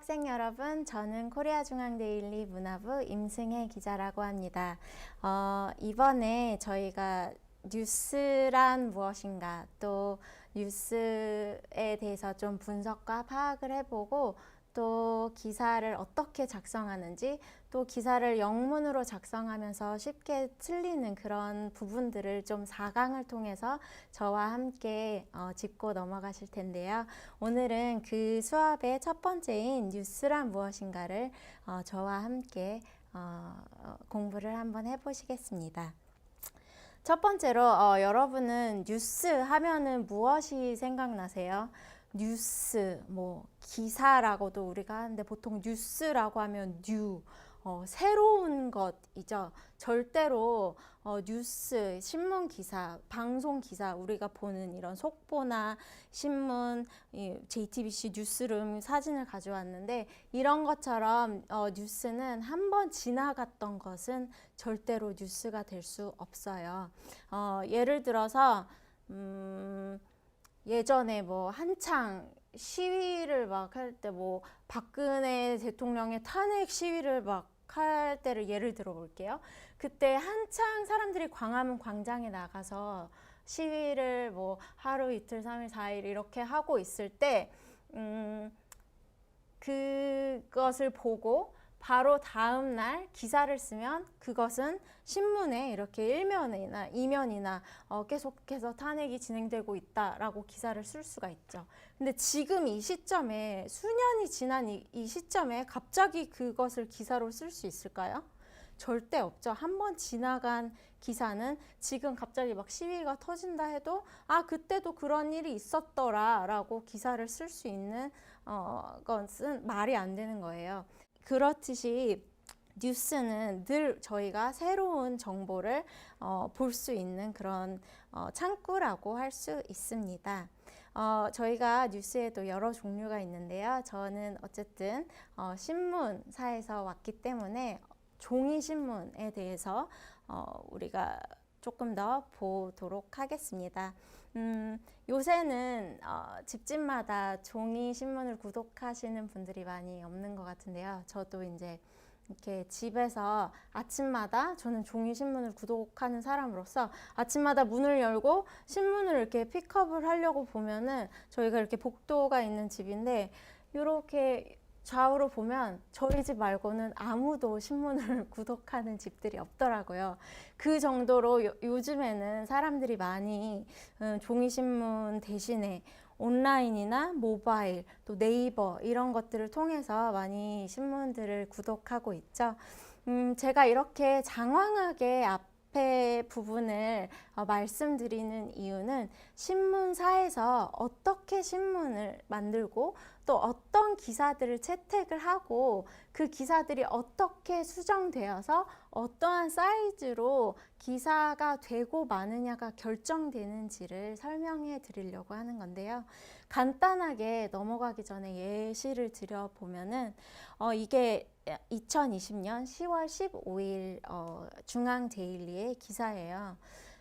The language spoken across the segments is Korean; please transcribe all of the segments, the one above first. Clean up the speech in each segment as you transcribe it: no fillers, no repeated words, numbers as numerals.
학생 여러분, 저는 코리아중앙데일리 문화부 임승혜 기자라고 합니다. 이번에 저희가 뉴스란 무엇인가, 또 뉴스에 대해서 좀 분석과 파악을 해보고, 또 기사를 어떻게 작성하는지, 또 기사를 영문으로 작성하면서 쉽게 틀리는 그런 부분들을 좀 4강을 통해서 저와 함께 짚고 넘어가실 텐데요. 오늘은 그 수업의 첫 번째인 뉴스란 무엇인가를 저와 함께 공부를 한번 해보시겠습니다. 첫 번째로 여러분은 뉴스 하면은 무엇이 생각나세요? 뉴스, 뭐 기사라고도 우리가 하는데 보통 뉴스라고 하면 새로운 것이죠. 절대로 뉴스, 신문 기사, 방송 기사, 우리가 보는 이런 속보나 신문, JTBC 뉴스룸 사진을 가져왔는데 이런 것처럼 뉴스는 한번 지나갔던 것은 절대로 뉴스가 될 수 없어요. 예를 들어서 예전에 뭐 한창 시위를 막 할 때 뭐 박근혜 대통령의 탄핵 시위를 막 할 때를 예를 들어 볼게요. 그때 한창 사람들이 광화문 광장에 나가서 시위를 뭐 하루 이틀 3일 4일 이렇게 하고 있을 때 그것을 보고 바로 다음 날 기사를 쓰면 그것은 신문에 이렇게 1면이나 2면이나 계속해서 탄핵이 진행되고 있다라고 기사를 쓸 수가 있죠. 근데 지금 이 시점에 수년이 지난 이 시점에 갑자기 그것을 기사로 쓸 수 있을까요? 절대 없죠. 한번 지나간 기사는 지금 갑자기 막 시위가 터진다 해도 그때도 그런 일이 있었더라 라고 기사를 쓸 수 있는 것은 말이 안 되는 거예요. 그렇듯이 뉴스는 늘 저희가 새로운 정보를 볼 수 있는 그런 창구라고 할 수 있습니다. 저희가 뉴스에도 여러 종류가 있는데요. 저는 어쨌든 신문사에서 왔기 때문에 종이신문에 대해서 우리가 조금 더 보도록 하겠습니다. 요새는 집집마다 종이신문을 구독하시는 분들이 많이 없는 것 같은데요. 저도 이제 이렇게 집에서 아침마다 저는 종이신문을 구독하는 사람으로서 아침마다 문을 열고 신문을 이렇게 픽업을 하려고 보면은 저희가 이렇게 복도가 있는 집인데 이렇게 좌우로 보면 저희 집 말고는 아무도 신문을 구독하는 집들이 없더라고요. 그 정도로 요즘에는 사람들이 많이 종이신문 대신에 온라인이나 모바일, 또 네이버 이런 것들을 통해서 많이 신문들을 구독하고 있죠. 제가 이렇게 장황하게 앞에 부분을 말씀드리는 이유는 신문사에서 어떻게 신문을 만들고 또 어떤 기사들을 채택을 하고 그 기사들이 어떻게 수정되어서 어떠한 사이즈로 기사가 되고 마느냐가 결정되는지를 설명해 드리려고 하는 건데요. 간단하게 넘어가기 전에 예시를 드려보면은 이게 2020년 10월 15일 중앙데일리의 기사예요.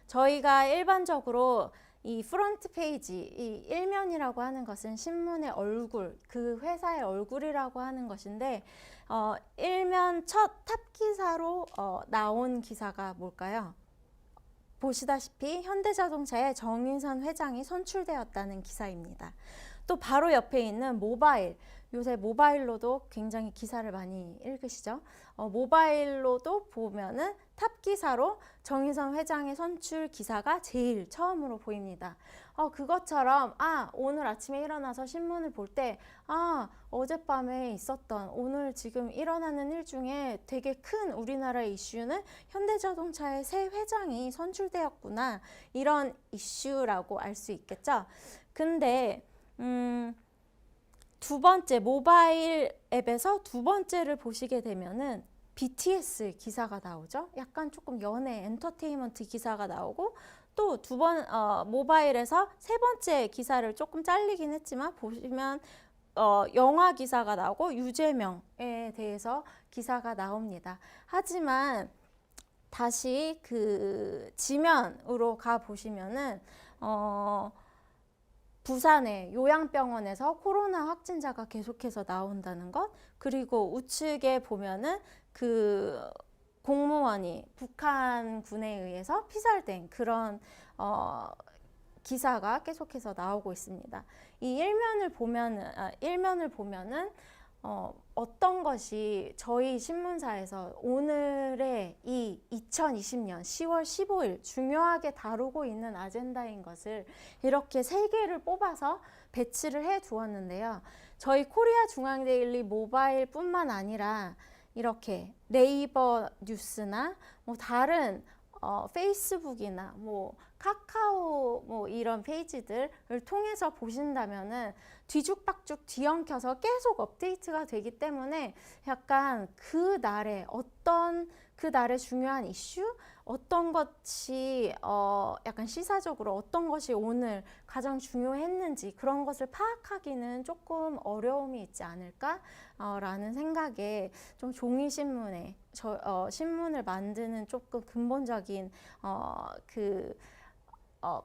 저희가 일반적으로 이 프론트 페이지, 이 일면이라고 하는 것은 신문의 얼굴, 그 회사의 얼굴이라고 하는 것인데 일면 첫 탑 기사로 나온 기사가 뭘까요? 보시다시피 현대자동차의 정인선 회장이 선출되었다는 기사입니다. 또 바로 옆에 있는 모바일, 요새 모바일로도 굉장히 기사를 많이 읽으시죠? 모바일로도 보면은 탑 기사로 정인선 회장의 선출 기사가 제일 처음으로 보입니다. 그것처럼 오늘 아침에 일어나서 신문을 볼 때 어젯밤에 있었던 오늘 지금 일어나는 일 중에 되게 큰 우리나라의 이슈는 현대자동차의 새 회장이 선출되었구나, 이런 이슈라고 알 수 있겠죠. 근데 두 번째, 모바일 앱에서 두 번째를 보시게 되면은 BTS 기사가 나오죠. 약간 조금 연애, 엔터테인먼트 기사가 나오고, 또 모바일에서 세 번째 기사를 조금 잘리긴 했지만 보시면 영화 기사가 나오고 유재명에 대해서 기사가 나옵니다. 하지만 다시 그 지면으로 가 보시면은 부산의 요양병원에서 코로나 확진자가 계속해서 나온다는 것, 그리고 우측에 보면은 그 공무원이 북한군에 의해서 피살된 그런 기사가 계속해서 나오고 있습니다. 이 일면을 보면은 어떤 것이 저희 신문사에서 오늘의 이 2020년 10월 15일 중요하게 다루고 있는 아젠다인 것을 이렇게 세 개를 뽑아서 배치를 해 두었는데요. 저희 코리아 중앙데일리 모바일뿐만 아니라 이렇게 네이버 뉴스나 뭐 다른 페이스북이나 뭐 카카오 뭐 이런 페이지들을 통해서 보신다면은 뒤죽박죽 뒤엉켜서 계속 업데이트가 되기 때문에 약간 그 날의 중요한 이슈, 어떤 것이 약간 시사적으로 어떤 것이 오늘 가장 중요했는지 그런 것을 파악하기는 조금 어려움이 있지 않을까 라는 생각에 좀 종이 신문에 신문을 만드는 조금 근본적인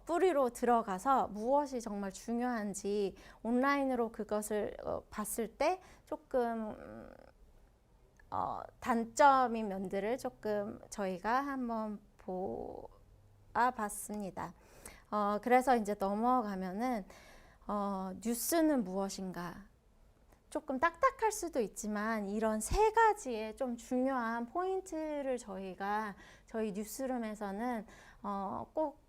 뿌리로 들어가서 무엇이 정말 중요한지 온라인으로 그것을 봤을 때 조금 단점인 면들을 조금 저희가 한번 보아봤습니다. 그래서 이제 넘어가면은 뉴스는 무엇인가? 조금 딱딱할 수도 있지만 이런 세 가지의 좀 중요한 포인트를 저희 뉴스룸에서는 꼭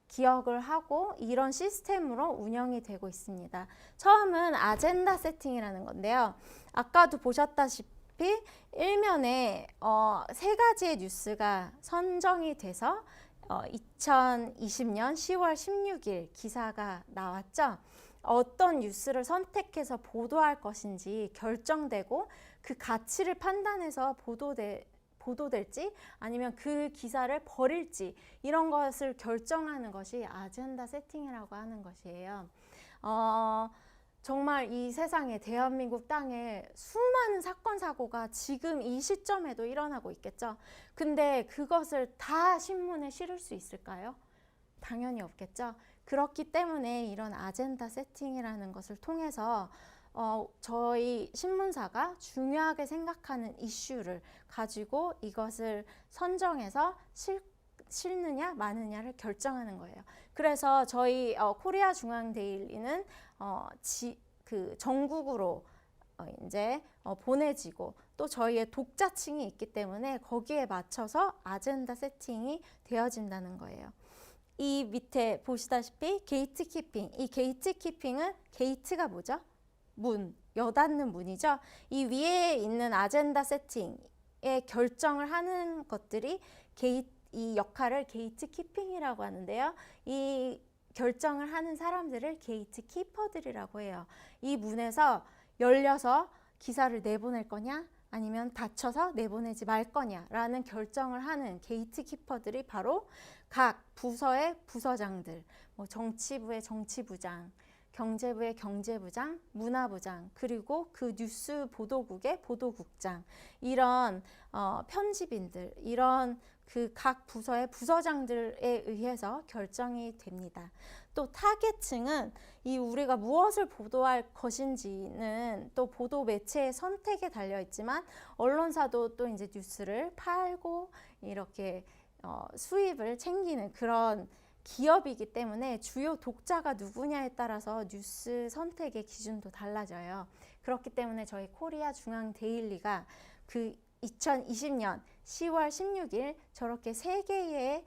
기억을 하고 이런 시스템으로 운영이 되고 있습니다. 처음은 아젠다 세팅이라는 건데요. 아까도 보셨다시피 일면에 세 가지의 뉴스가 선정이 돼서 2020년 10월 16일 기사가 나왔죠. 어떤 뉴스를 선택해서 보도할 것인지 결정되고 그 가치를 판단해서 보도될지 아니면 그 기사를 버릴지 이런 것을 결정하는 것이 아젠다 세팅이라고 하는 것이에요. 정말 이 세상에 대한민국 땅에 수많은 사건 사고가 지금 이 시점에도 일어나고 있겠죠. 근데 그것을 다 신문에 실을 수 있을까요? 당연히 없겠죠. 그렇기 때문에 이런 아젠다 세팅이라는 것을 통해서 저희 신문사가 중요하게 생각하는 이슈를 가지고 이것을 선정해서 실느냐 마느냐를 결정하는 거예요. 그래서 저희 코리아 중앙데일리는 전국으로 이제 보내지고 또 저희의 독자층이 있기 때문에 거기에 맞춰서 아젠다 세팅이 되어진다는 거예요. 이 밑에 보시다시피 게이트키핑, 이 게이트키핑은 게이트가 뭐죠? 문, 여닫는 문이죠. 이 위에 있는 아젠다 세팅의 결정을 하는 것들이 이 역할을 게이트키핑이라고 하는데요. 이 결정을 하는 사람들을 게이트키퍼들이라고 해요. 이 문에서 열려서 기사를 내보낼 거냐 아니면 닫혀서 내보내지 말 거냐라는 결정을 하는 게이트키퍼들이 바로 각 부서의 부서장들, 뭐 정치부의 정치부장, 경제부의 경제부장, 문화부장, 그리고 그 뉴스 보도국의 보도국장, 이런 편집인들, 이런 그 각 부서의 부서장들에 의해서 결정이 됩니다. 또 타겟층은 이 우리가 무엇을 보도할 것인지는 또 보도 매체의 선택에 달려 있지만 언론사도 또 이제 뉴스를 팔고 이렇게 수입을 챙기는 그런 기업이기 때문에 주요 독자가 누구냐에 따라서 뉴스 선택의 기준도 달라져요. 그렇기 때문에 저희 코리아 중앙 데일리가 그 2020년 10월 16일 저렇게 세 개의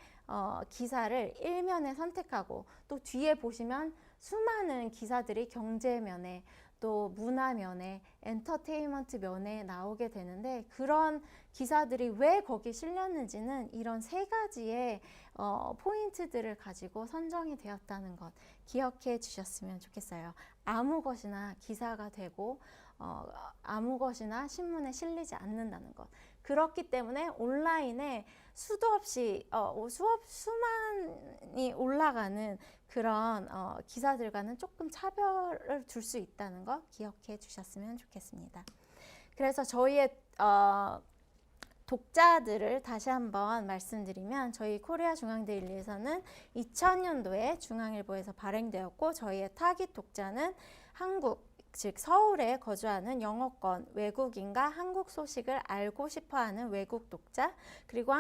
기사를 일면에 선택하고 또 뒤에 보시면 수많은 기사들이 경제면에 또 문화면에 엔터테인먼트 면에 나오게 되는데 그런 기사들이 왜 거기 실렸는지는 이런 세 가지의 포인트들을 가지고 선정이 되었다는 것 기억해 주셨으면 좋겠어요. 아무 것이나 기사가 되고 아무 것이나 신문에 실리지 않는다는 것. 그렇기 때문에 온라인에 수도 없이 수만이 올라가는 그런 기사들과는 조금 차별을 둘 수 있다는 거 기억해 주셨으면 좋겠습니다. 그래서 저희의 독자들을 다시 한번 말씀드리면 저희 코리아 중앙데일리에서는 2000년도에 중앙일보에서 발행되었고 저희의 타깃 독자는 한국, 즉 서울에 거주하는 영어권 외국인과 한국 소식을 알고 싶어하는 외국 독자, 그리고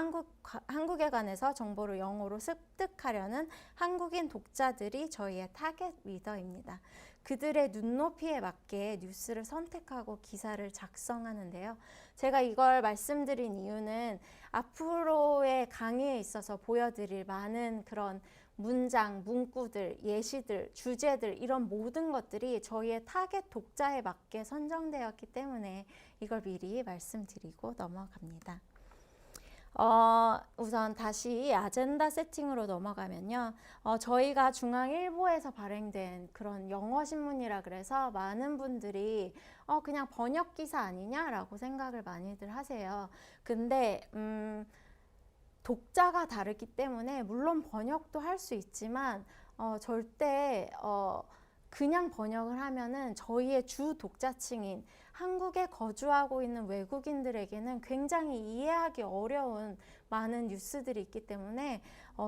한국에 관해서 정보를 영어로 습득하려는 한국인 독자들이 저희의 타겟 리더입니다. 그들의 눈높이에 맞게 뉴스를 선택하고 기사를 작성하는데요. 제가 이걸 말씀드린 이유는 앞으로의 강의에 있어서 보여드릴 많은 그런 문장, 문구들, 예시들, 주제들 이런 모든 것들이 저희의 타겟 독자에 맞게 선정되었기 때문에 이걸 미리 말씀드리고 넘어갑니다. 우선 다시 아젠다 세팅으로 넘어가면요. 저희가 중앙일보에서 발행된 그런 영어 신문이라 그래서 많은 분들이 그냥 번역 기사 아니냐라고 생각을 많이들 하세요. 근데 독자가 다르기 때문에 물론 번역도 할 수 있지만 절대 그냥 번역을 하면은 저희의 주 독자층인 한국에 거주하고 있는 외국인들에게는 굉장히 이해하기 어려운 많은 뉴스들이 있기 때문에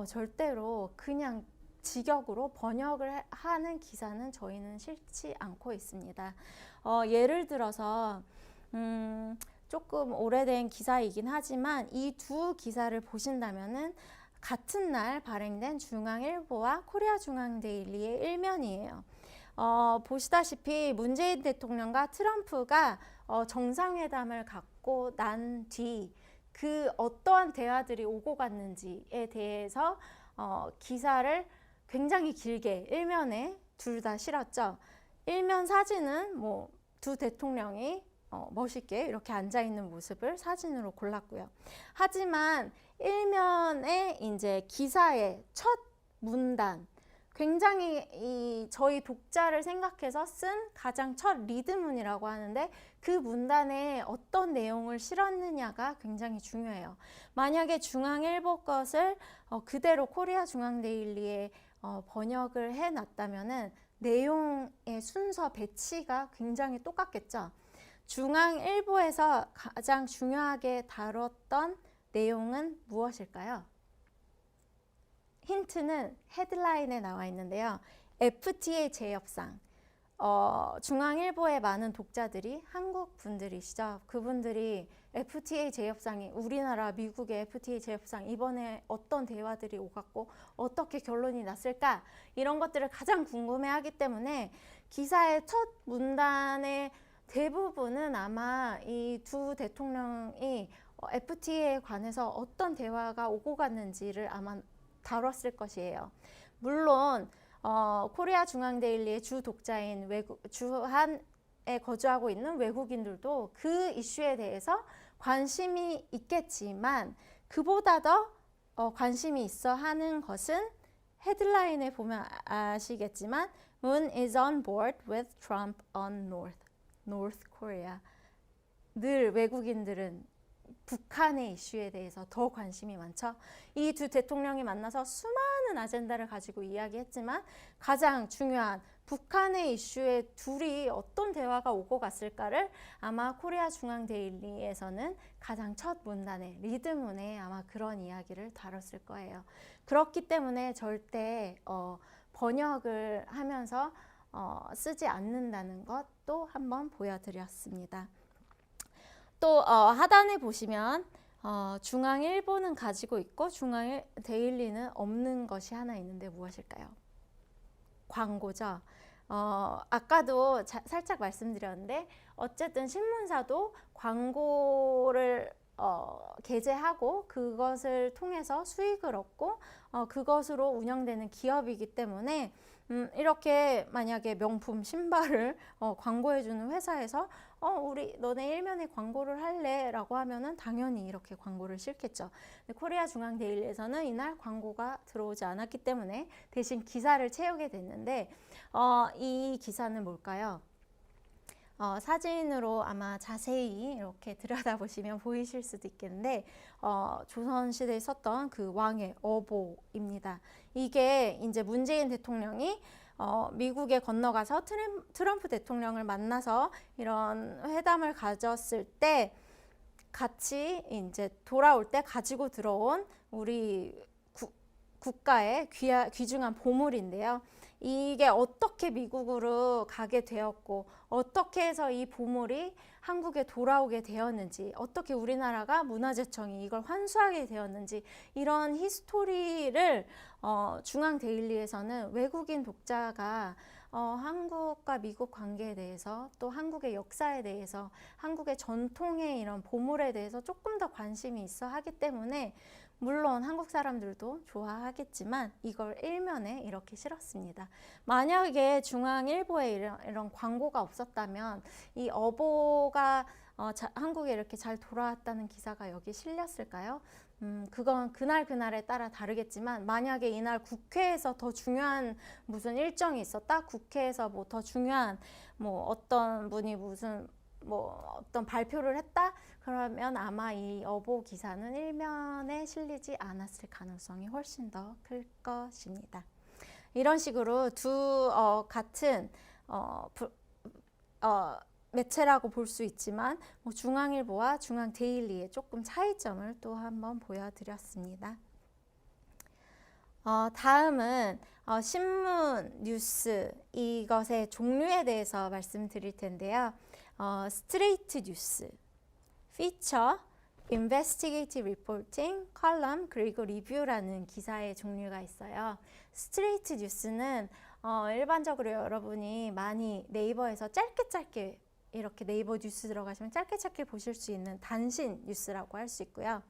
절대로 그냥 직역으로 번역을 하는 기사는 저희는 싫지 않고 있습니다. 예를 들어서 조금 오래된 기사이긴 하지만 이 두 기사를 보신다면은 같은 날 발행된 중앙일보와 코리아 중앙데일리의 일면이에요. 보시다시피 문재인 대통령과 트럼프가 정상회담을 갖고 난 뒤 그 어떠한 대화들이 오고 갔는지에 대해서 기사를 굉장히 길게 일면에 둘 다 실었죠. 일면 사진은 뭐 두 대통령이 멋있게 이렇게 앉아있는 모습을 사진으로 골랐고요. 하지만 일면에 이제 기사의 첫 문단, 굉장히 저희 독자를 생각해서 쓴 가장 첫 리드문이라고 하는데 그 문단에 어떤 내용을 실었느냐가 굉장히 중요해요. 만약에 중앙일보 것을 그대로 코리아 중앙데일리에 번역을 해놨다면은 내용의 순서 배치가 굉장히 똑같겠죠. 중앙일보에서 가장 중요하게 다뤘던 내용은 무엇일까요? 힌트는 헤드라인에 나와 있는데요. FTA 재협상. 중앙일보의 많은 독자들이 한국 분들이시죠. 그분들이 FTA 재협상이 우리나라 미국의 FTA 재협상 이번에 어떤 대화들이 오갔고 어떻게 결론이 났을까 이런 것들을 가장 궁금해하기 때문에 기사의 첫 문단의 대부분은 아마 이 두 대통령이 FTA에 관해서 어떤 대화가 오고 갔는지를 아마 다뤘을 것이에요. 물론 코리아 중앙데일리의 주 독자인 주한에 거주하고 있는 외국인들도 그 이슈에 대해서 관심이 있겠지만 그보다 더 관심이 있어 하는 것은 헤드라인에 보면 아시겠지만 Moon is on board with Trump on North Korea. 늘 외국인들은 북한의 이슈에 대해서 더 관심이 많죠. 이 두 대통령이 만나서 수많은 아젠다를 가지고 이야기했지만 가장 중요한 북한의 이슈에 둘이 어떤 대화가 오고 갔을까를 아마 코리아 중앙데일리에서는 가장 첫 문단에 리드문에 아마 그런 이야기를 다뤘을 거예요. 그렇기 때문에 절대 번역을 하면서 쓰지 않는다는 것도 한번 보여드렸습니다. 또 하단에 보시면 중앙일보는 가지고 있고 중앙데일리는 없는 것이 하나 있는데 무엇일까요? 광고죠. 아까도 살짝 말씀드렸는데 어쨌든 신문사도 광고를 게재하고 그것을 통해서 수익을 얻고 그것으로 운영되는 기업이기 때문에 이렇게 만약에 명품 신발을 광고해주는 회사에서 우리 너네 일면에 광고를 할래? 라고 하면은 당연히 이렇게 광고를 실겠죠. 코리아 중앙데일리에서는 이날 광고가 들어오지 않았기 때문에 대신 기사를 채우게 됐는데 이 기사는 뭘까요? 사진으로 아마 자세히 이렇게 들여다보시면 보이실 수도 있겠는데 조선시대에 썼던 그 왕의 어보입니다. 이게 이제 문재인 대통령이 미국에 건너가서 트럼프 대통령을 만나서 이런 회담을 가졌을 때 같이 이제 돌아올 때 가지고 들어온 우리 국가의 귀중한 보물인데요. 이게 어떻게 미국으로 가게 되었고 어떻게 해서 이 보물이 한국에 돌아오게 되었는지, 어떻게 우리나라가 문화재청이 이걸 환수하게 되었는지, 이런 히스토리를 중앙데일리에서는 외국인 독자가 한국과 미국 관계에 대해서, 또 한국의 역사에 대해서, 한국의 전통의 이런 보물에 대해서 조금 더 관심이 있어 하기 때문에, 물론 한국 사람들도 좋아하겠지만 이걸 일면에 이렇게 실었습니다. 만약에 중앙일보에 이런 광고가 없었다면 이 어보가 한국에 이렇게 잘 돌아왔다는 기사가 여기 실렸을까요? 그건 그날에 따라 다르겠지만, 만약에 이날 국회에서 더 중요한 무슨 일정이 있었다? 국회에서 뭐 더 중요한 뭐 어떤 분이 무슨 뭐 어떤 발표를 했다? 그러면 아마 이 어보 기사는 일면에 실리지 않았을 가능성이 훨씬 더 클 것입니다. 이런 식으로 같은 매체라고 볼 수 있지만 뭐 중앙일보와 중앙데일리의 조금 차이점을 또 한번 보여드렸습니다. 다음은 신문, 뉴스, 이것의 종류에 대해서 말씀드릴 텐데요. 스트레이트 뉴스, 피처, 인베스티게이티브 리포팅, 컬럼, 그리고 리뷰라는 기사의 종류가 있어요. 스트레이트 뉴스는 일반적으로 여러분이 많이 네이버에서 짧게 이렇게 네이버 뉴스 들어가시면 짧게 보실 수 있는 단신 뉴스라고 할 수 있고요.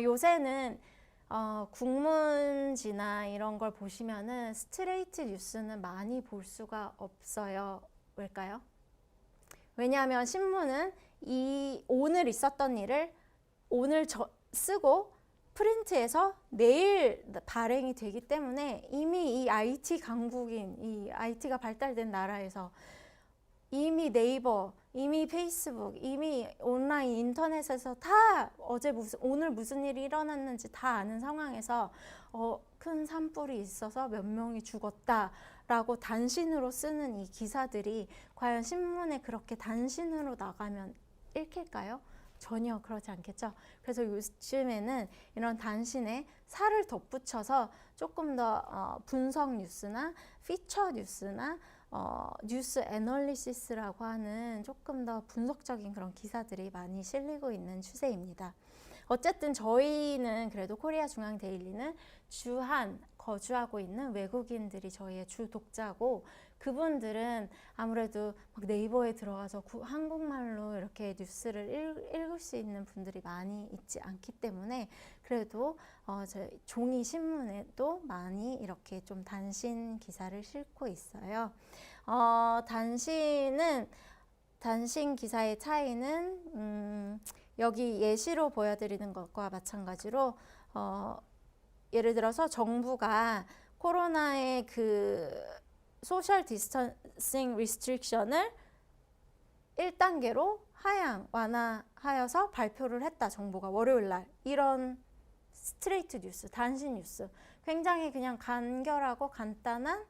요새는 국문지나 이런 걸 보시면은 스트레이트 뉴스는 많이 볼 수가 없어요. 왜일까요? 왜냐하면 신문은 오늘 있었던 일을 오늘 쓰고 프린트해서 내일 발행이 되기 때문에, 이미 이 IT 강국인, 이 IT가 발달된 나라에서 이미 네이버, 이미 페이스북, 이미 온라인 인터넷에서 다 오늘 무슨 일이 일어났는지 다 아는 상황에서 큰 산불이 있어서 몇 명이 죽었다라고 단신으로 쓰는 이 기사들이 과연 신문에 그렇게 단신으로 나가면 읽힐까요? 전혀 그렇지 않겠죠. 그래서 요즘에는 이런 단신에 살을 덧붙여서 조금 더 분석 뉴스나 피처 뉴스나 뉴스 애널리시스라고 하는 조금 더 분석적인 그런 기사들이 많이 실리고 있는 추세입니다. 어쨌든 저희는 그래도 코리아 중앙 데일리는 주한 거주하고 있는 외국인들이 저희의 주 독자고, 그분들은 아무래도 막 네이버에 들어가서 한국말로 이렇게 뉴스를 읽을 수 있는 분들이 많이 있지 않기 때문에, 그래도 종이 신문에도 많이 이렇게 좀 단신 기사를 싣고 있어요. 단신 기사의 차이는 여기 예시로 보여드리는 것과 마찬가지로 예를 들어서 정부가 코로나의 그 소셜 디스턴싱 리스트릭션을 1단계로 완화하여서 발표를 했다, 정부가 월요일 날. 이런 스트레이트 뉴스, 단신 뉴스, 굉장히 그냥 간결하고 간단한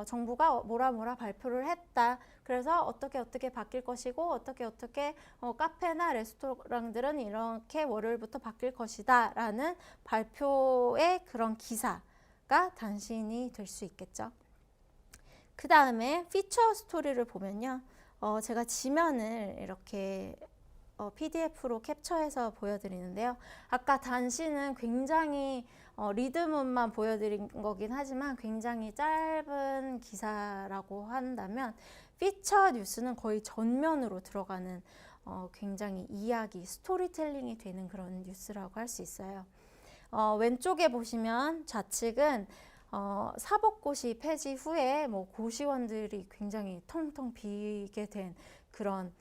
정부가 뭐라 발표를 했다. 그래서 어떻게 바뀔 것이고 어떻게 카페나 레스토랑들은 이렇게 월요일부터 바뀔 것이다 라는 발표의 그런 기사가 단신이 될 수 있겠죠. 그 다음에 피처 스토리를 보면요, 제가 지면을 이렇게 PDF로 캡처해서 보여드리는데요. 아까 단신은 굉장히 리드문만 보여드린 거긴 하지만 굉장히 짧은 기사라고 한다면, 피처 뉴스는 거의 전면으로 들어가는 굉장히 이야기, 스토리텔링이 되는 그런 뉴스라고 할 수 있어요. 왼쪽에 보시면 좌측은 사법고시 폐지 후에 뭐 고시원들이 굉장히 텅텅 비게 된 그런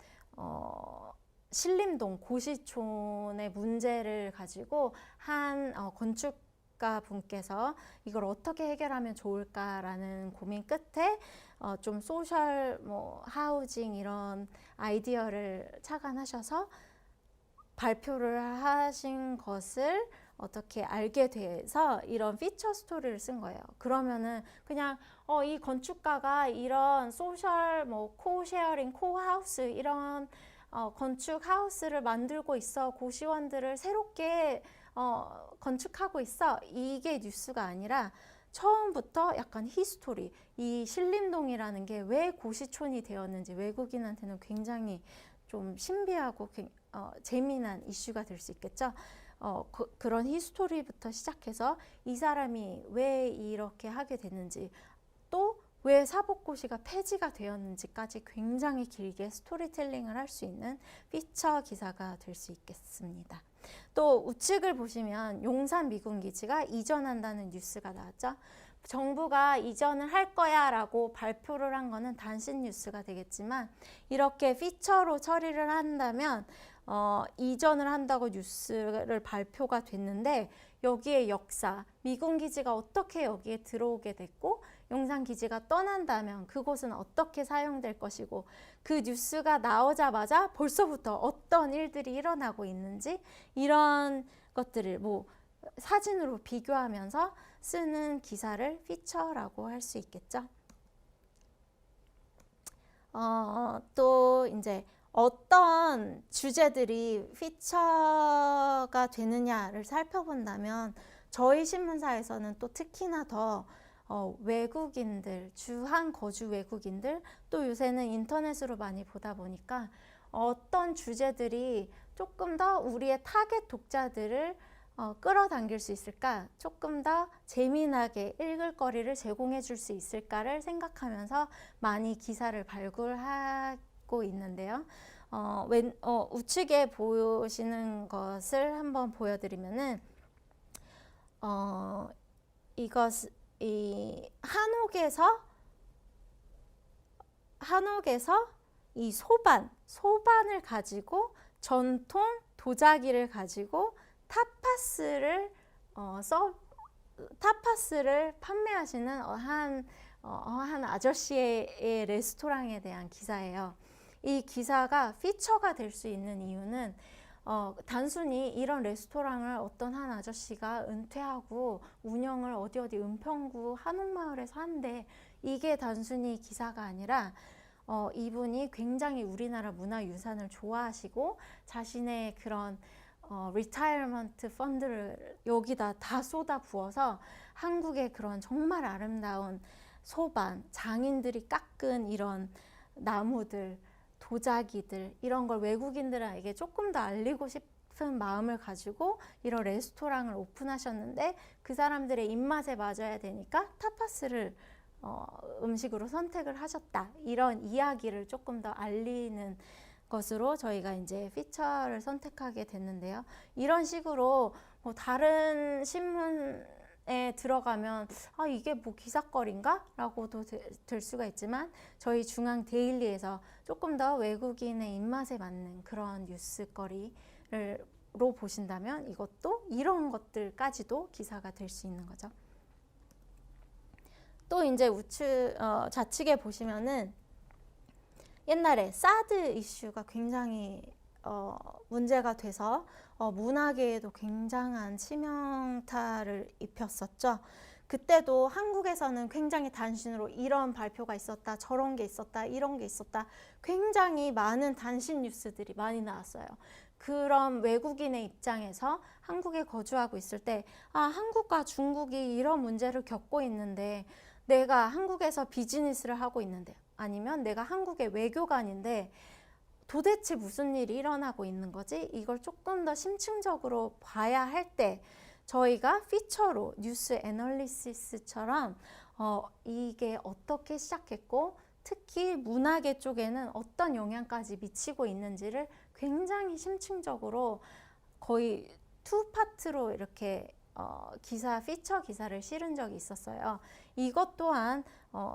신림동 고시촌의 문제를 가지고 한 건축가 분께서 이걸 어떻게 해결하면 좋을까라는 고민 끝에 좀 소셜 하우징 이런 아이디어를 착안하셔서 발표를 하신 것을 어떻게 알게 돼서 이런 피처 스토리를 쓴 거예요. 그러면은 그냥 이 건축가가 이런 소셜 코쉐어링, 코하우스 이런 건축 하우스를 만들고 있어. 고시원들을 새롭게 건축하고 있어. 이게 뉴스가 아니라 처음부터 약간 히스토리, 이 신림동이라는 게 왜 고시촌이 되었는지 외국인한테는 굉장히 좀 신비하고 재미난 이슈가 될 수 있겠죠. 그런 히스토리부터 시작해서 이 사람이 왜 이렇게 하게 됐는지, 또 왜 사법고시가 폐지가 되었는지까지 굉장히 길게 스토리텔링을 할 수 있는 피처 기사가 될 수 있겠습니다. 또 우측을 보시면 용산 미군기지가 이전한다는 뉴스가 나왔죠. 정부가 이전을 할 거야 라고 발표를 한 거는 단신 뉴스가 되겠지만, 이렇게 피처로 처리를 한다면 이전을 한다고 뉴스를 발표가 됐는데, 여기에 역사, 미군기지가 어떻게 여기에 들어오게 됐고 용산기지가 떠난다면 그곳은 어떻게 사용될 것이고, 그 뉴스가 나오자마자 벌써부터 어떤 일들이 일어나고 있는지, 이런 것들을 사진으로 비교하면서 쓰는 기사를 피처라고 할 수 있겠죠. 또 이제 어떤 주제들이 피처가 되느냐를 살펴본다면, 저희 신문사에서는 또 특히나 더 외국인들, 주한 거주 외국인들, 또 요새는 인터넷으로 많이 보다 보니까 어떤 주제들이 조금 더 우리의 타겟 독자들을 끌어당길 수 있을까, 조금 더 재미나게 읽을 거리를 제공해 줄 수 있을까를 생각하면서 많이 기사를 발굴하고 있는데요. 우측에 보시는 것을 한번 보여드리면은, 이 한옥에서 이 소반을 가지고, 전통 도자기를 가지고 타파스를 판매하시는 한 아저씨의 레스토랑에 대한 기사예요. 이 기사가 피처가 될 수 있는 이유는 단순히 이런 레스토랑을 어떤 한 아저씨가 은퇴하고 운영을 어디 은평구 한옥마을에서 한대, 이게 단순히 기사가 아니라 이분이 굉장히 우리나라 문화유산을 좋아하시고 자신의 그런 리타이어먼트 펀드를 여기다 다 쏟아 부어서 한국의 그런 정말 아름다운 소반, 장인들이 깎은 이런 나무들, 도자기들, 이런 걸 외국인들에게 조금 더 알리고 싶은 마음을 가지고 이런 레스토랑을 오픈하셨는데, 그 사람들의 입맛에 맞아야 되니까 타파스를 음식으로 선택을 하셨다, 이런 이야기를 조금 더 알리는 것으로 저희가 이제 피처를 선택하게 됐는데요. 이런 식으로 다른 신문에 들어가면 이게 기사거리인가? 라고도 될 수가 있지만, 저희 중앙 데일리에서 조금 더 외국인의 입맛에 맞는 그런 뉴스거리로 보신다면 이런 것들까지도 기사가 될 수 있는 거죠. 또 이제 좌측에 보시면은 옛날에 사드 이슈가 굉장히 문제가 돼서 문화계에도 굉장한 치명타를 입혔었죠. 그때도 한국에서는 굉장히 단신으로 이런 발표가 있었다, 저런 게 있었다, 이런 게 있었다, 굉장히 많은 단신 뉴스들이 많이 나왔어요. 그런 외국인의 입장에서 한국에 거주하고 있을 때, 한국과 중국이 이런 문제를 겪고 있는데, 내가 한국에서 비즈니스를 하고 있는데, 아니면 내가 한국의 외교관인데 도대체 무슨 일이 일어나고 있는 거지? 이걸 조금 더 심층적으로 봐야 할 때, 저희가 피처로 뉴스 애널리시스처럼 이게 어떻게 시작했고, 특히 문화계 쪽에는 어떤 영향까지 미치고 있는지를 굉장히 심층적으로 거의 투 파트로 이렇게 피처 기사를 실은 적이 있었어요. 이것 또한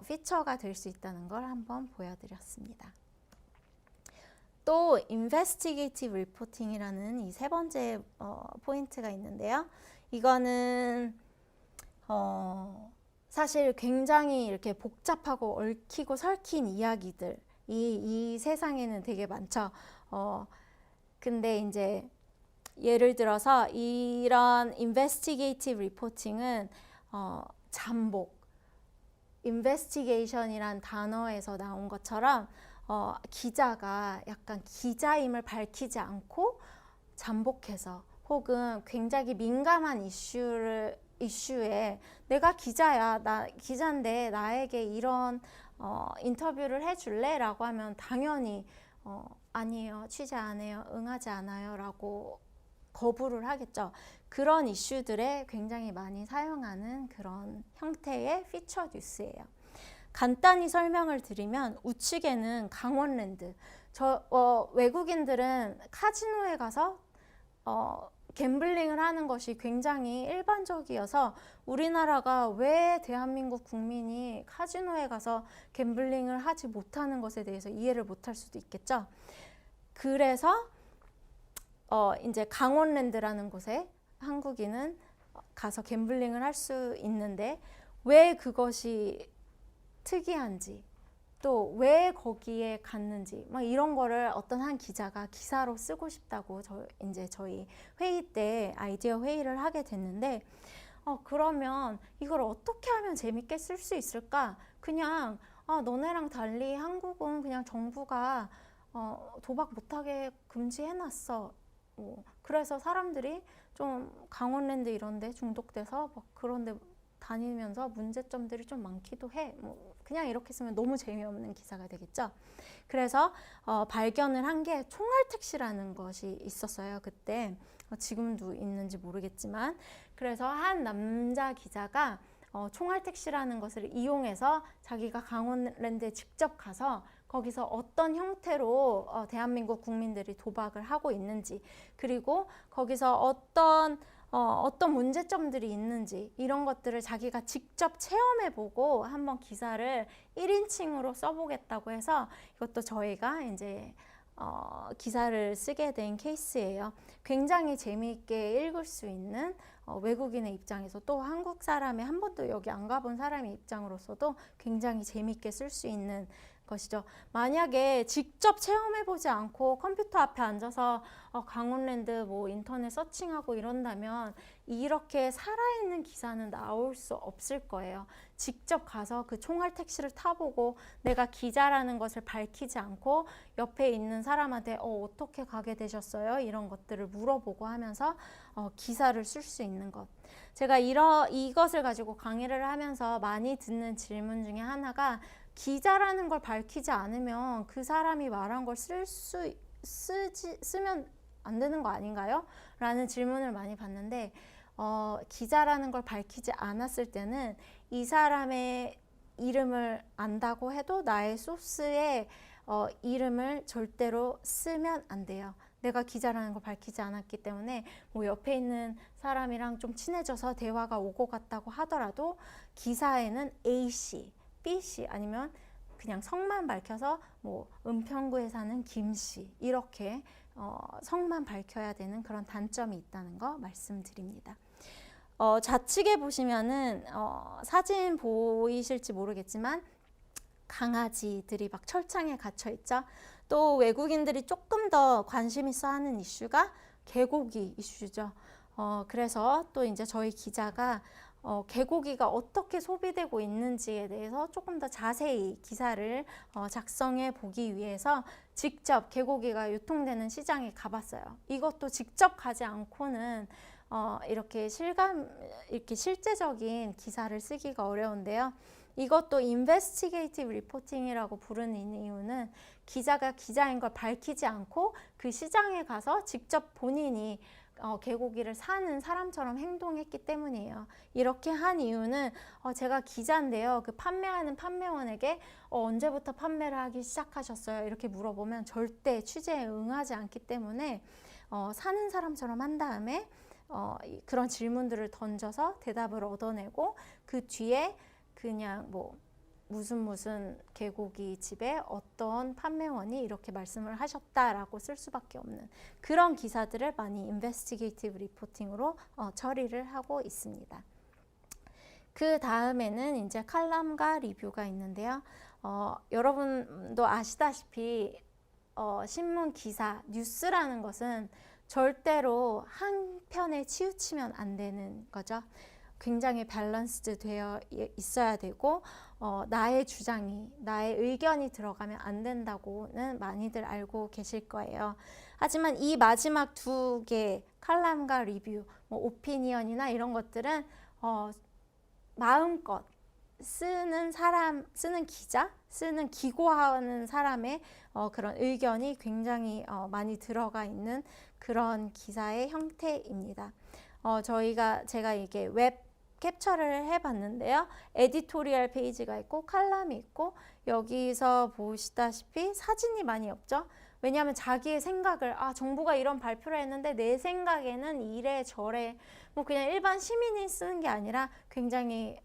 피처가 될 수 있다는 걸 한번 보여드렸습니다. 또 investigative reporting이라는 이 세 번째 포인트가 있는데요. 이거는 사실 굉장히 이렇게 복잡하고 얽히고 설킨 이야기들, 이 세상에는 되게 많죠. 근데 이제 예를 들어서 이런 investigative reporting은 잠복, investigation이란 단어에서 나온 것처럼 기자가 약간 기자임을 밝히지 않고 잠복해서 혹은 굉장히 민감한 이슈에 내가 기자야, 나 기자인데 나에게 이런 인터뷰를 해줄래? 라고 하면 당연히 아니에요, 취재 안 해요, 응하지 않아요 라고 거부를 하겠죠. 그런 이슈들에 굉장히 많이 사용하는 그런 형태의 피처 뉴스예요. 간단히 설명을 드리면 우측에는 강원랜드, 외국인들은 카지노에 가서 갬블링을 하는 것이 굉장히 일반적이어서 우리나라가 왜 대한민국 국민이 카지노에 가서 갬블링을 하지 못하는 것에 대해서 이해를 못할 수도 있겠죠. 그래서 이제 강원랜드라는 곳에 한국인은 가서 갬블링을 할 수 있는데 왜 그것이 특이한지, 또 왜 거기에 갔는지 막 이런 거를 어떤 한 기자가 기사로 쓰고 싶다고 이제 저희 회의 때 아이디어 회의를 하게 됐는데 그러면 이걸 어떻게 하면 재밌게 쓸 수 있을까? 그냥 너네랑 달리 한국은 그냥 정부가 도박 못하게 금지해놨어. 그래서 사람들이 좀 강원랜드 이런 데 중독돼서 막 그런 데 다니면서 문제점들이 좀 많기도 해. 그냥 이렇게 쓰면 너무 재미없는 기사가 되겠죠. 그래서 발견을 한 게 총알택시라는 것이 있었어요. 그때 지금도 있는지 모르겠지만, 그래서 한 남자 기자가 총알택시라는 것을 이용해서 자기가 강원랜드에 직접 가서 거기서 어떤 형태로 대한민국 국민들이 도박을 하고 있는지, 그리고 거기서 어떤 문제점들이 있는지 이런 것들을 자기가 직접 체험해보고 한번 기사를 1인칭으로 써보겠다고 해서 이것도 저희가 이제 기사를 쓰게 된 케이스예요. 굉장히 재미있게 읽을 수 있는 외국인의 입장에서 또 한국 사람의 한 번도 여기 안 가본 사람의 입장으로서도 굉장히 재미있게 쓸 수 있는 것이죠. 만약에 직접 체험해보지 않고 컴퓨터 앞에 앉아서 강원랜드 뭐 인터넷 서칭하고 이런다면 이렇게 살아있는 기사는 나올 수 없을 거예요. 직접 가서 그 총알 택시를 타보고 내가 기자라는 것을 밝히지 않고 옆에 있는 사람한테 어떻게 가게 되셨어요? 이런 것들을 물어보고 하면서 기사를 쓸 수 있는 것. 제가 이것을 가지고 강의를 하면서 많이 듣는 질문 중에 하나가 기자라는 걸 밝히지 않으면 그 사람이 말한 걸 쓰면 안 되는 거 아닌가요? 라는 질문을 많이 받는데 기자라는 걸 밝히지 않았을 때는 이 사람의 이름을 안다고 해도 나의 소스의 이름을 절대로 쓰면 안 돼요. 내가 기자라는 걸 밝히지 않았기 때문에 뭐 옆에 있는 사람이랑 좀 친해져서 대화가 오고 갔다고 하더라도 기사에는 A씨, B씨 아니면 그냥 성만 밝혀서 뭐 은평구에 사는 김씨 이렇게 성만 밝혀야 되는 그런 단점이 있다는 거 말씀드립니다. 좌측에 보시면은 사진 보이실지 모르겠지만 강아지들이 막 철창에 갇혀 있죠. 또 외국인들이 조금 더 관심 있어 하는 이슈가 개고기 이슈죠. 그래서 또 이제 저희 기자가 개고기가 어떻게 소비되고 있는지에 대해서 조금 더 자세히 기사를 작성해 보기 위해서 직접 개고기가 유통되는 시장에 가봤어요. 이것도 직접 가지 않고는 이렇게 실제적인 기사를 쓰기가 어려운데요. 이것도 인베스티게이티브 리포팅이라고 부르는 이유는 기자가 기자인 걸 밝히지 않고 그 시장에 가서 직접 본인이 개고기를 사는 사람처럼 행동했기 때문이에요. 이렇게 한 이유는 제가 기자인데요. 그 판매하는 판매원에게 언제부터 판매를 하기 시작하셨어요? 이렇게 물어보면 절대 취재에 응하지 않기 때문에 사는 사람처럼 한 다음에 그런 질문들을 던져서 대답을 얻어내고 그 뒤에 그냥 뭐 무슨 개고기 집에 어떤 판매원이 이렇게 말씀을 하셨다라고 쓸 수밖에 없는 그런 기사들을 많이 인베스티게이티브 리포팅으로 처리를 하고 있습니다. 그 다음에는 이제 칼럼과 리뷰가 있는데요. 여러분도 아시다시피 신문 기사, 뉴스라는 것은 절대로 한 편에 치우치면 안 되는 거죠. 굉장히 밸런스드 되어 있어야 되고 나의 주장이, 나의 의견이 들어가면 안 된다고는 많이들 알고 계실 거예요. 하지만 이 마지막 두 개, 칼럼과 리뷰, 뭐 오피니언이나 이런 것들은 마음껏 쓰는 사람, 쓰는 기자, 쓰는 기고하는 사람의 그런 의견이 굉장히 많이 들어가 있는 그런 기사의 형태입니다. 제가 이게 웹 캡처를 해봤는데요. 에디토리얼 페이지가 있고 칼럼이 있고 여기서 보시다시피 사진이 많이 없죠. 왜냐하면 자기의 생각을 정부가 이런 발표를 했는데 내 생각에는 이래 저래 뭐 그냥 일반 시민이 쓰는 게 아니라 굉장히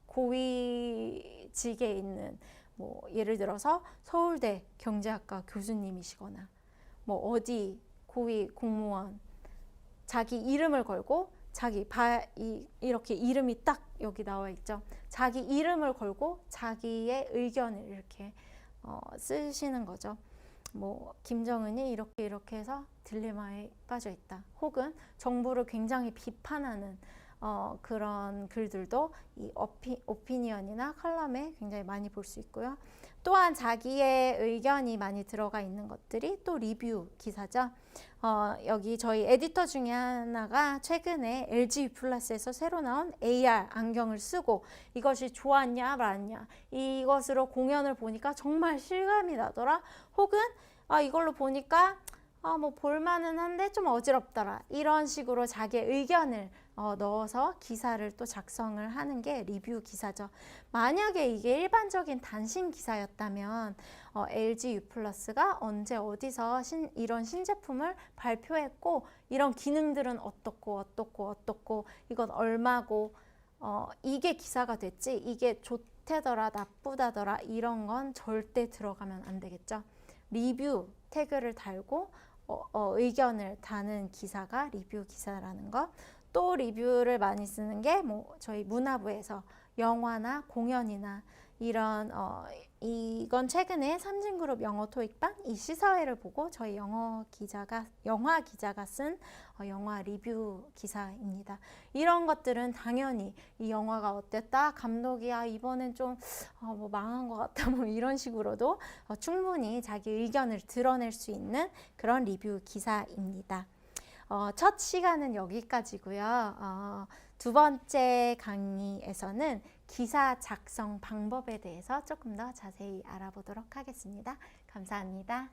고위직에 있는 뭐 예를 들어서 서울대 경제학과 교수님이시거나 뭐 어디 고위 공무원 자기 이름을 걸고 이렇게 이름이 딱 여기 나와 있죠. 자기 이름을 걸고 자기의 의견을 이렇게 쓰시는 거죠. 뭐 김정은이 이렇게 해서 딜레마에 빠져 있다. 혹은 정부를 굉장히 비판하는 그런 글들도 이 오피니언이나 칼럼에 굉장히 많이 볼 수 있고요. 또한 자기의 의견이 많이 들어가 있는 것들이 또 리뷰 기사죠. 여기 저희 에디터 중에 하나가 최근에 LG 플러스에서 새로 나온 AR 안경을 쓰고 이것이 좋았냐 말았냐, 이것으로 공연을 보니까 정말 실감이 나더라, 혹은 이걸로 보니까 뭐 볼만은 한데 좀 어지럽더라, 이런 식으로 자기의 의견을 넣어서 기사를 또 작성을 하는 게 리뷰 기사죠. 만약에 이게 일반적인 단신 기사였다면 LG U+가 언제 어디서 이런 신제품을 발표했고 이런 기능들은 어떻고 이건 얼마고 이게 기사가 됐지, 이게 좋대더라 나쁘다더라 이런 건 절대 들어가면 안 되겠죠. 리뷰 태그를 달고 의견을 다는 기사가 리뷰 기사라는 것. 또 리뷰를 많이 쓰는 게 뭐 저희 문화부에서 영화나 공연이나 이런 이건 최근에 삼진그룹 영어 토익반 이 시사회를 보고 저희 영화 기자가 쓴 영화 리뷰 기사입니다. 이런 것들은 당연히 이 영화가 어땠다, 감독이 이번엔 좀 뭐 망한 것 같다, 뭐 이런 식으로도 충분히 자기 의견을 드러낼 수 있는 그런 리뷰 기사입니다. 첫 시간은 여기까지고요. 두 번째 강의에서는 기사 작성 방법에 대해서 조금 더 자세히 알아보도록 하겠습니다. 감사합니다.